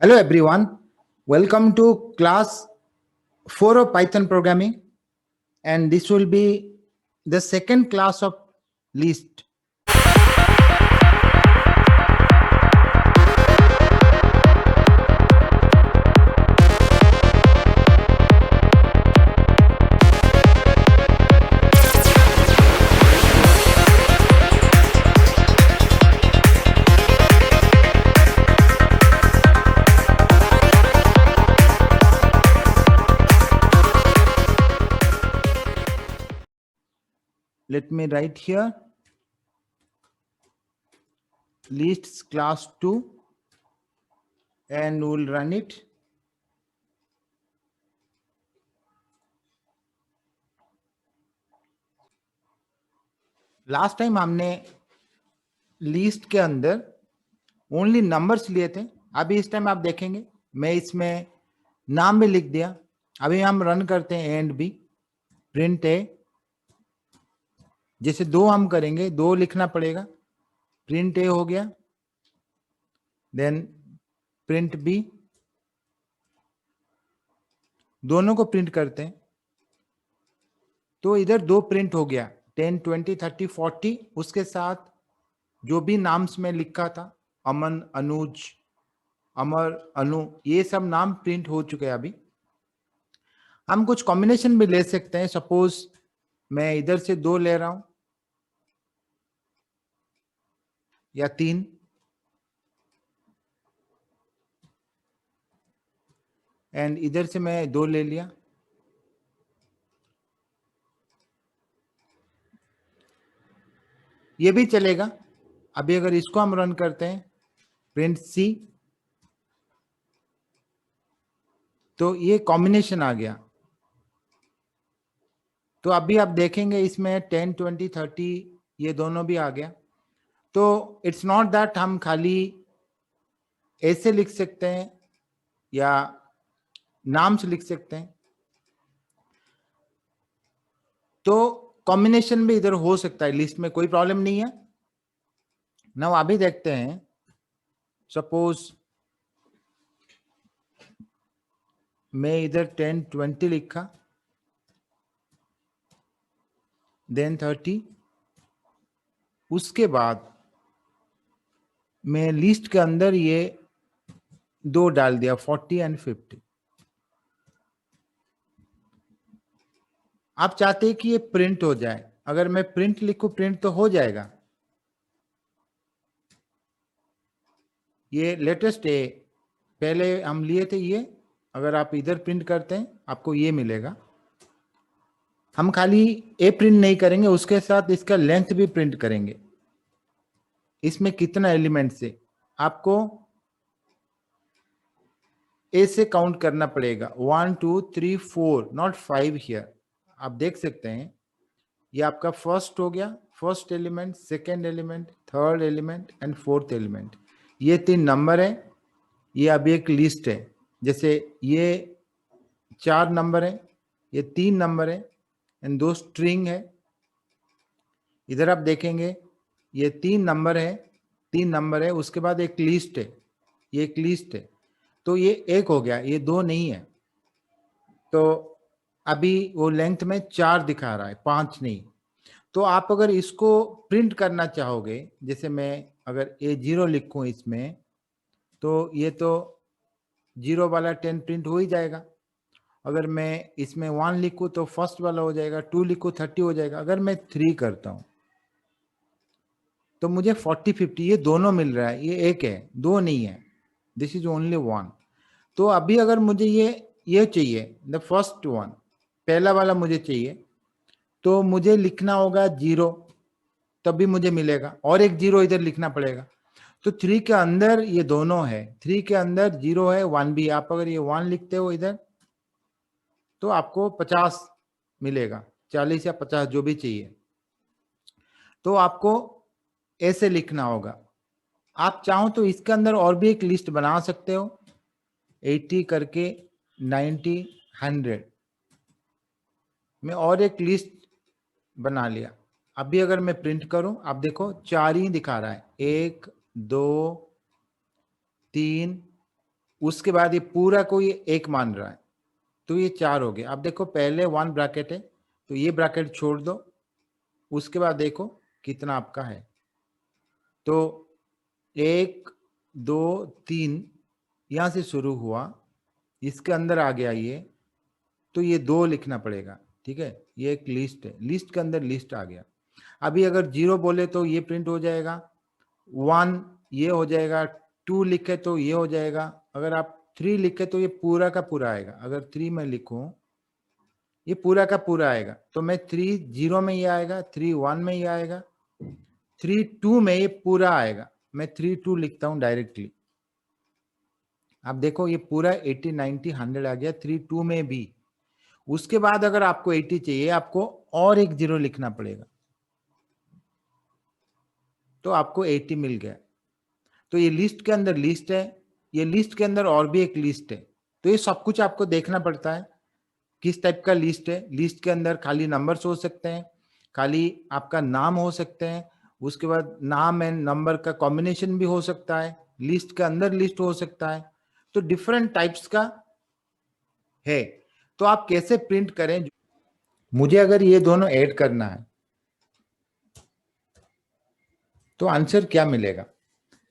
Hello everyone, welcome to class 4 of Python programming, and this will be the second class of list. Let me write here lists class 2 and we'll run it. Last time हमने list के अंदर only numbers लिए थे. अभी इस time आप देखेंगे मैं इसमें नाम भी लिख दिया. अभी हम रन करते हैं एंड बी प्रिंट ए. जैसे दो हम करेंगे, दो लिखना पड़ेगा. प्रिंट ए हो गया, देन प्रिंट बी. दोनों को प्रिंट करते हैं तो इधर दो प्रिंट हो गया 10, 20, 30, 40. उसके साथ जो भी नाम्स में लिखा था, अमन, अनुज, अमर, अनु, ये सब नाम प्रिंट हो चुके हैं. अभी हम कुछ कॉम्बिनेशन भी ले सकते हैं. सपोज मैं इधर से दो ले रहा हूं या 3, एंड इधर से मैं 2 ले लिया. ये भी चलेगा. अभी अगर इसको हम रन करते हैं प्रिंट सी, तो ये कॉम्बिनेशन आ गया. तो अभी आप देखेंगे इसमें 10, 20, 30 ये दोनों भी आ गया. तो इट्स नॉट दैट हम खाली ऐसे लिख सकते हैं या नाम से लिख सकते हैं. तो कॉम्बिनेशन भी इधर हो सकता है लिस्ट में, कोई प्रॉब्लम नहीं है. नाउ अभी देखते हैं. सपोज मैं इधर 10, 20 लिखा, देन 30. उसके बाद मैं लिस्ट के अंदर ये दो डाल दिया 40 एंड 50. आप चाहते हैं कि ये प्रिंट हो जाए. अगर मैं प्रिंट लिखूं, प्रिंट तो हो जाएगा. ये लेटेस्ट है, पहले हम लिए थे ये. अगर आप इधर प्रिंट करते हैं आपको ये मिलेगा. हम खाली ए प्रिंट नहीं करेंगे, उसके साथ इसका लेंथ भी प्रिंट करेंगे. इसमें कितना एलिमेंट्स है आपको ए से काउंट करना पड़ेगा. 1, 2, 3, 4, नॉट 5 हियर. आप देख सकते हैं ये आपका फर्स्ट हो गया, first element, second element, third element and fourth element. ये 3 नंबर है. ये अभी एक लिस्ट है. जैसे ये 4 नंबर है, ये 3 नंबर है एंड 2 स्ट्रिंग है. इधर आप देखेंगे ये 3 नंबर है, 3 नंबर है. उसके बाद एक लिस्ट है, ये एक लिस्ट है. तो ये एक हो गया, ये 2 नहीं है. तो अभी वो लेंथ में 4 दिखा रहा है, 5 नहीं. तो आप अगर इसको प्रिंट करना चाहोगे, जैसे मैं अगर A0 लिखूं इसमें, तो ये तो 0 वाला 10 प्रिंट हो ही जाएगा. अगर मैं इसमें 1 लिखूं तो फर्स्ट वाला हो जाएगा, 2 लिखूं 30 हो जाएगा. अगर मैं 3 करता हूं तो मुझे 40, 50 ये दोनों मिल रहा है. ये एक है, 2 नहीं है. This is only 1. तो अभी अगर मुझे ये चाहिए, द फर्स्ट वन, पहला वाला मुझे चाहिए, तो मुझे लिखना होगा 0, तभी मुझे मिलेगा. और एक 0 इधर लिखना पड़ेगा. तो 3 के अंदर ये दोनों है. 3 के अंदर 0 है, 1 भी. आप अगर ये 1 लिखते हो इधर तो आपको 50 मिलेगा, 40 या 50 जो भी चाहिए. तो आपको ऐसे लिखना होगा. आप चाहो तो इसके अंदर और भी एक लिस्ट बना सकते हो, 80 करके 90, 100 में और एक लिस्ट बना लिया. अभी अगर मैं प्रिंट करूं, आप देखो 4 ही दिखा रहा है. 1, 2, 3, उसके बाद ये पूरा को ये 1 मान रहा है, तो ये 4 हो गया। अब देखो पहले 1 ब्रैकेट है, तो ये ब्रैकेट छोड़ दो, उसके बाद देखो कितना आपका है। तो 1 2 3 यहां से शुरू हुआ, इसके अंदर आ गया ये, तो ये 2 लिखना पड़ेगा, ठीक है। ये एक लिस्ट है, लिस्ट के अंदर लिस्ट आ गया। अभी अगर 0 बोले तो ये प्रिंट हो जाएगा, 1 ये हो जाएगा, 2 लिखे तो ये हो जाएगा, अगर आप 3 लिखे तो ये पूरा का पूरा आएगा। अगर 3 में लिखूं, ये पूरा का पूरा आएगा। तो मैं 3 0 में ये आएगा, 3 1 में ये आएगा, 3 2 में ये पूरा आएगा। मैं 3 2 लिखता हूं डायरेक्टली। आप देखो ये पूरा 80 90 100 आ गया 3 2 में भी। उसके बाद अगर आपको 80 चाहिए, आपको और एक 0 लिखना पड़ेगा, तो आपको 80 मिल गया। तो ये लिस्ट के अंदर लिस्ट है, ये लिस्ट के अंदर और भी एक लिस्ट है। तो ये सब कुछ आपको देखना पड़ता है किस टाइप का लिस्ट है। लिस्ट के अंदर खाली नंबर्स हो सकते हैं, खाली आपका नाम हो सकते हैं, उसके बाद नाम एंड नंबर का कॉम्बिनेशन भी हो सकता है, लिस्ट के अंदर लिस्ट हो सकता है। तो डिफरेंट टाइप्स का है। तो आप कैसे प्रिंट करें? मुझे अगर ये दोनों ऐड करना है तो आंसर क्या मिलेगा?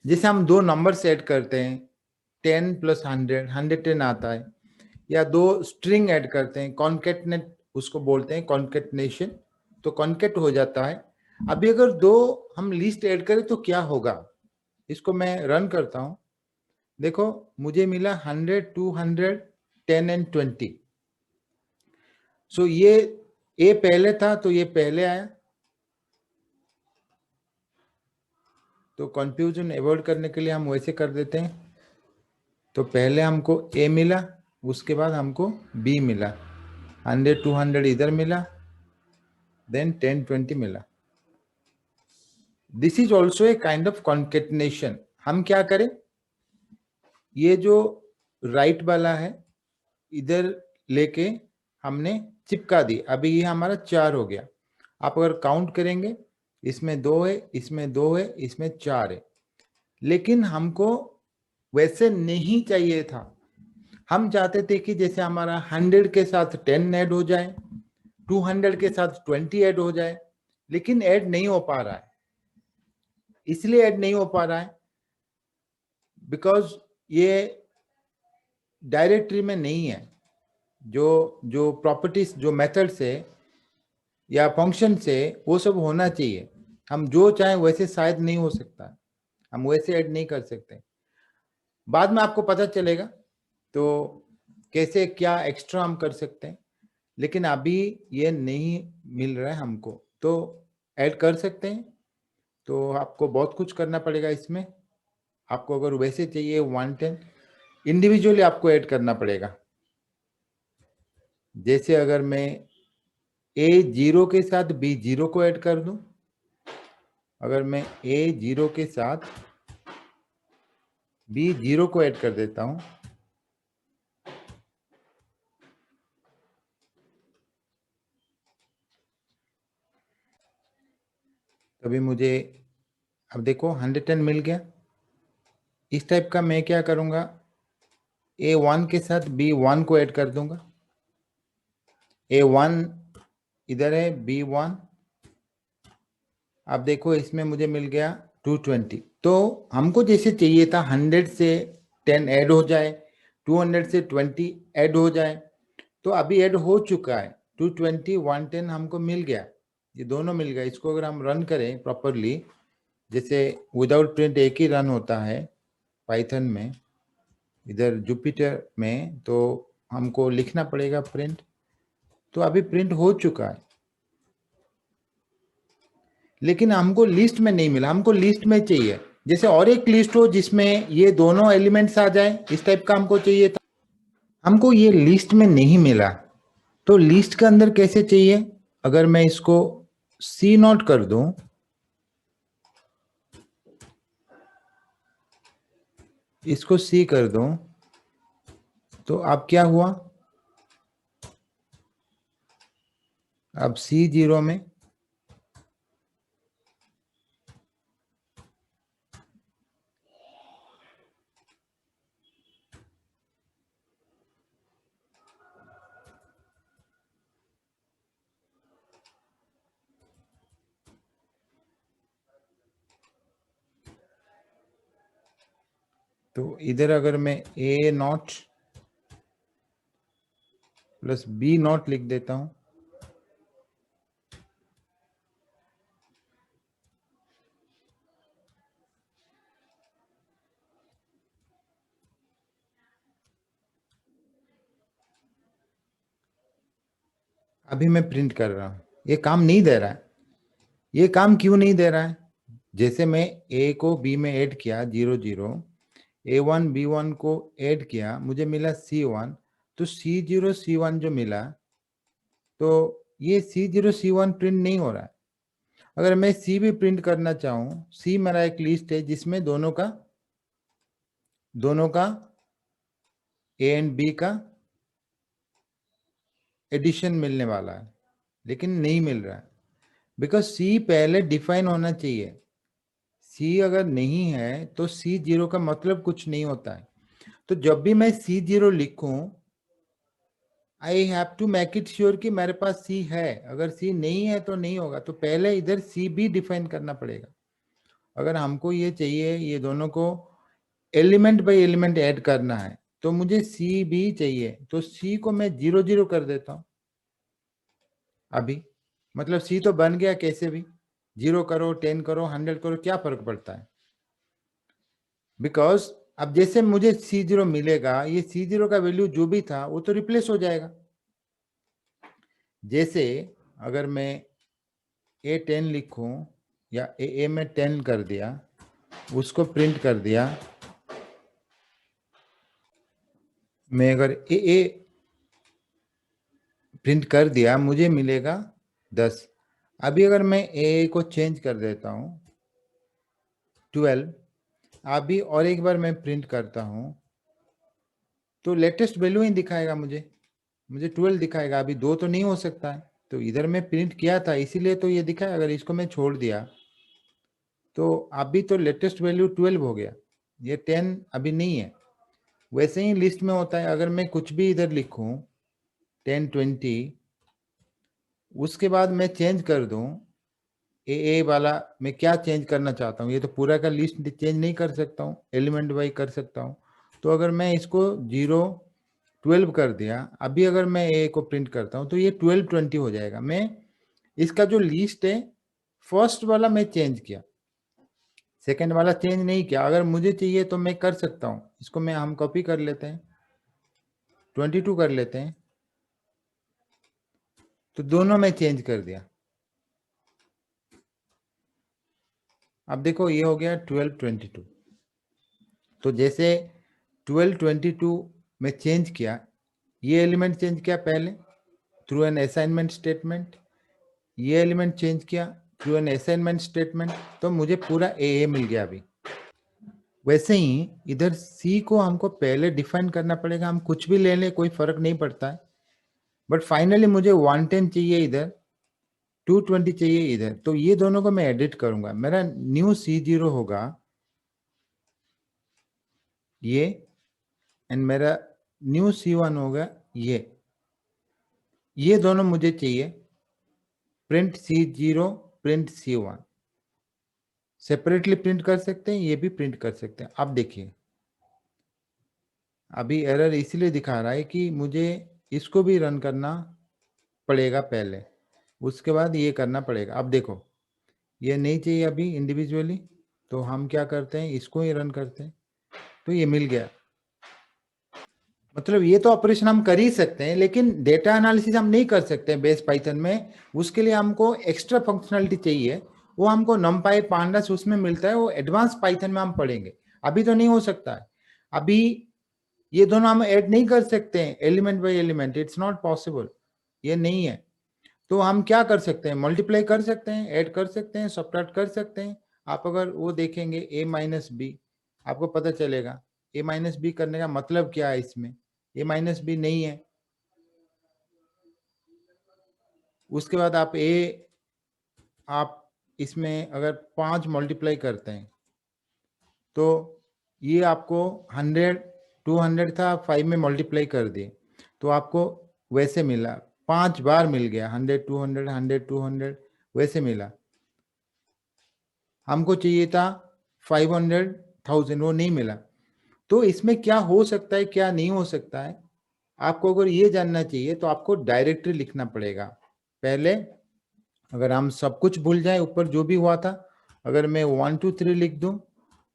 जैसे हम 2 नंबर ऐड करते हैं, 10 + 100 110 आता है, या 2 स्ट्रिंग ऐड करते हैं, कॉन्केटनेट उसको बोलते हैं, कॉन्केटनेशन, तो कॉन्केट हो जाता है। अभी अगर 2 हम लिस्ट ऐड करें तो क्या होगा? इसको मैं रन करता हूं, देखो मुझे मिला 100 200 10 एंड 20। सो ये पहले था तो ये पहले आया। तो कंफ्यूजन अवॉइड करने के लिए हम वैसे कर देते हैं। तो पहले हमको ए मिला, उसके बाद हमको बी मिला, 100 200 इधर मिला, देन 10 20 मिला। This is also a kind of concatenation. हम क्या करें, ये जो राइट वाला है इधर लेके हमने चिपका दी। अभी ये हमारा 4 हो गया। आप अगर काउंट करेंगे, इसमें 2 है, इसमें 2 है, इसमें 4 है। लेकिन हमको वैसे नहीं चाहिए था। हम चाहते थे कि जैसे हमारा 100 के साथ 10 ऐड हो जाए, 200 के साथ 20 ऐड हो जाए, लेकिन ऐड नहीं हो पा रहा है। इसलिए ऐड नहीं हो पा रहा है बिकॉज ये डायरेक्टरी में नहीं है। जो प्रॉपर्टीज, जो मेथड्स है या फंक्शन से, वो सब होना चाहिए। हम जो चाहें वैसे शायद नहीं हो सकता, हम वैसे ऐड नहीं कर सकते। बाद में आपको पता चलेगा तो कैसे क्या एक्स्ट्रा हम कर सकते हैं, लेकिन अभी ये नहीं मिल रहा है हमको। तो ऐड कर सकते हैं, तो आपको बहुत कुछ करना पड़ेगा इसमें। आपको अगर वैसे चाहिए 110, इंडिविजुअली आपको ऐड करना पड़ेगा। जैसे अगर मैं A0 के साथ B0 को ऐड कर दूं, अगर मैं A0 के साथ B0 को ऐड कर देता हूं, तभी मुझे, अब देखो 110 मिल गया। इस टाइप का मैं क्या करूंगा, A1 के साथ B1 को ऐड कर दूंगा। A1 इधर है, B1, अब देखो इसमें मुझे मिल गया 220। तो हमको जैसे चाहिए था 100 से 10 ऐड हो जाए, 200 से 20 ऐड हो जाए, तो अभी ऐड हो चुका है। 220 110 हमको मिल गया, ये दोनों मिल गया। इसको अगर हम रन करें प्रॉपरली, जैसे विदाउट प्रिंट एक ही रन होता है पाइथन में, इधर जुपिटर में, तो हमको लिखना पड़ेगा प्रिंट। तो अभी प्रिंट हो चुका है, लेकिन हमको लिस्ट में नहीं मिला, हमको लिस्ट में चाहिए। जैसे और एक लिस्ट हो जिसमें ये दोनों एलिमेंट्स आ जाए, इस टाइप का हमको चाहिए था। हमको ये लिस्ट में नहीं मिला, तो लिस्ट के अंदर कैसे चाहिए? अगर मैं इसको C0 कर दूं, इसको C कर दूं, तो अब क्या हुआ, अब C0 में तो इधर अगर मैं ए नॉट प्लस बी नॉट लिख देता हूं, अभी मैं प्रिंट कर रहा हूं, ये काम नहीं दे रहा है। ये काम क्यों नहीं दे रहा है? जैसे मैं ए को बी में ऐड किया 0 0, A1 B1 को ऐड किया, मुझे मिला C1, तो C0 C1 जो मिला, तो ये C0 C1 प्रिंट नहीं हो रहा है। अगर मैं C भी प्रिंट करना चाहूं, C मेरा एक लिस्ट है जिसमें दोनों का A एंड B का एडिशन मिलने वाला है, लेकिन नहीं मिल रहा है, बिकॉज C पहले डिफाइन होना चाहिए। C अगर नहीं है तो C0 का मतलब कुछ नहीं होता है। तो जब भी मैं C0 लिखूं, I have to make it sure कि मेरे पास C है। अगर C नहीं है तो नहीं होगा, तो पहले इधर C भी डिफाइन करना पड़ेगा। अगर हमको ये चाहिए, ये दोनों को एलिमेंट बाय एलिमेंट ऐड करना है, तो मुझे C भी चाहिए। तो C को मैं 0 0 कर देता हूं अभी, मतलब C तो बन गया कैसे भी, 0 करो 10 करो 100 करो, क्या फर्क पड़ता है? बिकॉज अब जैसे मुझे C0 मिलेगा, ये C0 का वैल्यू जो भी था वो तो रिप्लेस हो जाएगा। जैसे अगर मैं A10 लिखूं या A में 10 कर दिया, उसको प्रिंट कर दिया, मैं अगर A प्रिंट कर दिया, मुझे मिलेगा 10। अभी अगर मैं A को चेंज कर देता हूं 12, अभी और एक बार मैं प्रिंट करता हूं, तो लेटेस्ट वैल्यू ही दिखाएगा, मुझे 12 दिखाएगा। अभी 2 तो नहीं हो सकता है, तो इधर मैं प्रिंट किया था इसीलिए तो ये दिखा। अगर इसको मैं छोड़ दिया तो अभी तो लेटेस्ट वैल्यू 12 हो गया, ये 10 अभी नहीं है। वैसे ही लिस्ट में होता है, अगर मैं कुछ भी इधर लिखूं 10 20, उसके बाद मैं चेंज कर दूं ए वाला, मैं क्या चेंज करना चाहता हूं, ये तो पूरा का लिस्ट चेंज नहीं कर सकता हूं, एलिमेंट वाइज कर सकता हूं। तो अगर मैं इसको 0 12 कर दिया, अभी अगर मैं ए को प्रिंट करता हूं तो ये 12 20 हो जाएगा। मैं इसका जो लिस्ट है, फर्स्ट वाला मैं चेंज किया, सेकेंड वाला चेंज नहीं किया। अगर मुझे चाहिए तो मैं कर सकता हूं, इसको मैं हम कॉपी कर लेते हैं, 22 कर लेते हैं, तो दोनों में चेंज कर दिया। अब देखो ये हो गया 12 22। तो जैसे 12 22 में चेंज किया, ये एलिमेंट चेंज किया पहले थ्रू एन असाइनमेंट स्टेटमेंट, ये एलिमेंट चेंज किया थ्रू एन असाइनमेंट स्टेटमेंट, तो मुझे पूरा ए मिल गया अभी। वैसे ही इधर C को हमको पहले डिफाइन करना पड़ेगा, हम कुछ भी ले लें कोई फर्क नहीं पड़ता है, बट फाइनली मुझे 110 चाहिए इधर, 220 चाहिए इधर, तो ये दोनों को मैं एडिट करूंगा। मेरा न्यू C0 होगा ये, एंड मेरा न्यू C1 होगा ये दोनों मुझे चाहिए, print C0 print C1, separately print कर सकते हैं, ये भी प्रिंट कर सकते हैं। अब देखिए अभी एरर इसलिए दिखा रहा है कि मुझे इसको भी रन करना पड़ेगा पहले, उसके बाद ये करना पड़ेगा। अब देखो ये नहीं चाहिए अभी इंडिविजुअली, तो हम क्या करते हैं, इसको ही रन करते हैं, तो ये मिल गया। मतलब ये तो ऑपरेशन हम कर ही सकते हैं, लेकिन डेटा एनालिसिस हम नहीं कर सकते बेस पाइथन में। उसके लिए हमको एक्स्ट्रा फंक्शनलिटी चाहिए, वो हमको नमपाई पांडास उसमें मिलता है, वो एडवांस पाइथन में हम पढ़ेंगे, अभी तो नहीं हो सकता है। अभी ये दोनों हम ऐड नहीं कर सकते हैं element by element, it's not possible, ये नहीं है। तो हम क्या कर सकते हैं, मल्टीप्लाई कर सकते हैं, ऐड कर सकते हैं, सब्ट्रैक्ट कर सकते हैं। आप अगर वो देखेंगे a माइनस बी, आपको पता चलेगा a माइनस बी करने का मतलब क्या है। इसमें a माइनस बी नहीं है। उसके बाद आप इसमें अगर 5 मल्टीप्लाई करते हैं तो ये आपको 100 200 था, 5 में मल्टीप्लाई कर दिए तो आपको वैसे मिला, 5 बार मिल गया, 100 200 100 200 वैसे मिला। हमको चाहिए था 500,000, वो नहीं मिला। तो इसमें क्या हो सकता है क्या नहीं हो सकता है, आपको अगर ये जानना चाहिए तो आपको डायरेक्टरी लिखना पड़ेगा। पहले अगर हम सब कुछ भूल जाए ऊपर जो भी हुआ था, अगर मैं 1 2 3 लिख दूं,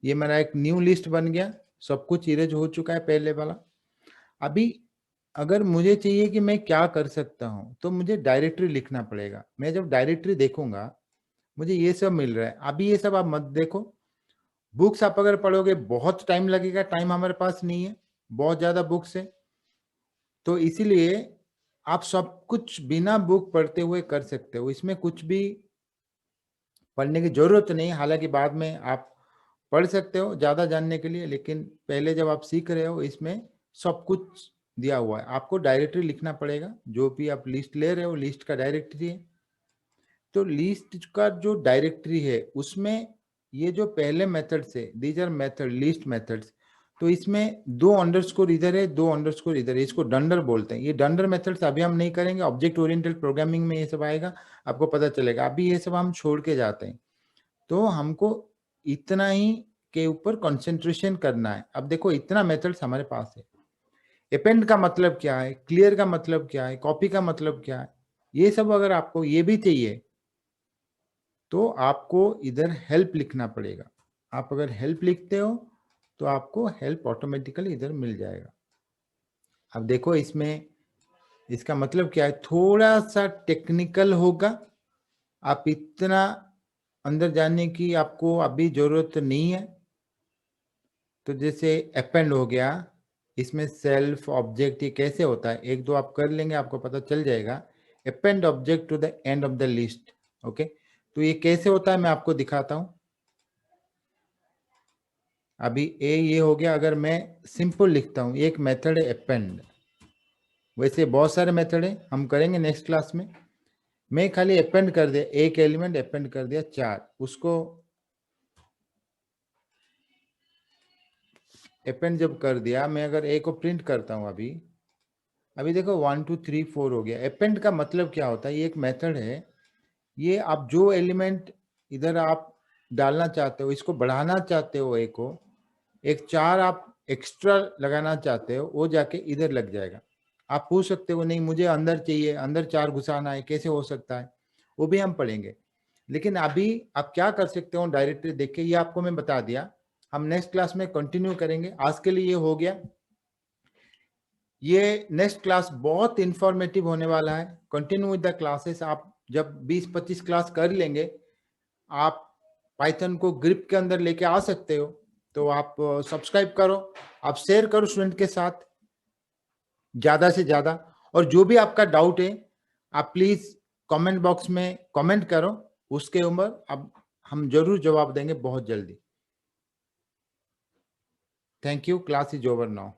ये मेरा एक न्यू लिस्ट बन गया, सब कुछ इरेज हो चुका है पहले वाला। अभी अगर मुझे चाहिए कि मैं क्या कर सकता हूं, तो मुझे डायरेक्टरी लिखना पड़ेगा। मैं जब डायरेक्टरी देखूंगा मुझे ये सब मिल रहा है। अभी ये सब आप मत देखो, बुक्स आप अगर पढ़ोगे बहुत टाइम लगेगा, टाइम हमारे पास नहीं है, बहुत ज्यादा बुक्स है, तो इसीलिए आप सब कुछ बिना बुक पढ़ते हुए कर सकते हो। इसमें कुछ भी पढ़ने की जरूरत नहीं, हालांकि बाद में आप पढ़ सकते हो ज्यादा जानने के लिए, लेकिन पहले जब आप सीख रहे हो इसमें सब कुछ दिया हुआ है। आपको डायरेक्टरी लिखना पड़ेगा, जो भी आप लिस्ट ले रहे हो लिस्ट का डायरेक्टरी है। तो लिस्ट का जो डायरेक्टरी है उसमें ये जो पहले मेथड से, these are method list methods, तो इसमें 2 अंडरस्कोर इधर है 2 अंडरस्कोर इधर है, इसको डंडर बोलते हैं। ये डंडर मेथड्स अभी हम नहीं करेंगे, ऑब्जेक्ट ओरिएंटेड प्रोग्रामिंग में ये सब आएगा, आपको पता चलेगा। अभी ये सब हम छोड़ के जाते हैं, तो हमको इतना ही के ऊपर कंसंट्रेशन करना है। अब देखो इतना मेथड्स हमारे पास है। अपेंड का मतलब क्या है, क्लियर का मतलब क्या है, कॉपी का मतलब क्या है, ये सब अगर आपको ये भी चाहिए तो आपको इधर हेल्प लिखना पड़ेगा। आप अगर हेल्प लिखते हो तो आपको हेल्प ऑटोमेटिकली इधर मिल जाएगा। अब देखो इसमें इसका मतलब क्या है, थोड़ा सा टेक्निकल होगा, आप इतना अंदर जाने की आपको अभी जरूरत नहीं है। तो जैसे अपेंड हो गया, इसमें सेल्फ ऑब्जेक्ट ये कैसे होता है, एक दो आप कर लेंगे आपको पता चल जाएगा। Append object to the end of the list, okay. तो ये कैसे होता है मैं आपको दिखाता हूं। अभी ये हो गया, अगर मैं सिंपल लिखता हूं, एक मेथड है अपेंड, वैसे बहुत सारे मेथड है, हम करेंगे नेक्स्ट क्लास में। मैं खाली अपेंड कर दिया, एक एलिमेंट अपेंड कर दिया 4, उसको अपेंड जब कर दिया, मैं अगर ए को प्रिंट करता हूं, अभी देखो 1 2 3 4 हो गया। अपेंड का मतलब क्या होता है, ये एक मेथड है, ये आप जो एलिमेंट इधर आप डालना चाहते हो, इसको बढ़ाना चाहते हो, ए को एक 4 आप एक्स्ट्रा लगाना चाहते हो, वो जाके इधर लग जाएगा। आप पूछ सकते हो नहीं मुझे अंदर चाहिए, अंदर 4 घुसाना है, कैसे हो सकता है, वो भी हम पढ़ेंगे। लेकिन अभी आप क्या कर सकते हो डायरेक्टली देख के, ये आपको मैं बता दिया, हम नेक्स्ट क्लास में कंटिन्यू करेंगे। आज के लिए ये हो गया। ये नेक्स्ट क्लास बहुत इंफॉर्मेटिव होने वाला है। Continue with the classes. आप जब 20-25 क्लास कर लेंगे, आप पाइथन को ग्रिप के अंदर लेके आ सकते हो। तो आप सब्सक्राइब करो, आप शेयर करो स्टूडेंट के साथ ज्यादा से ज्यादा, और जो भी आपका डाउट है आप प्लीज कमेंट बॉक्स में कमेंट करो, उसके ऊपर अब हम जरूर जवाब देंगे बहुत जल्दी। Thank you, class is over now.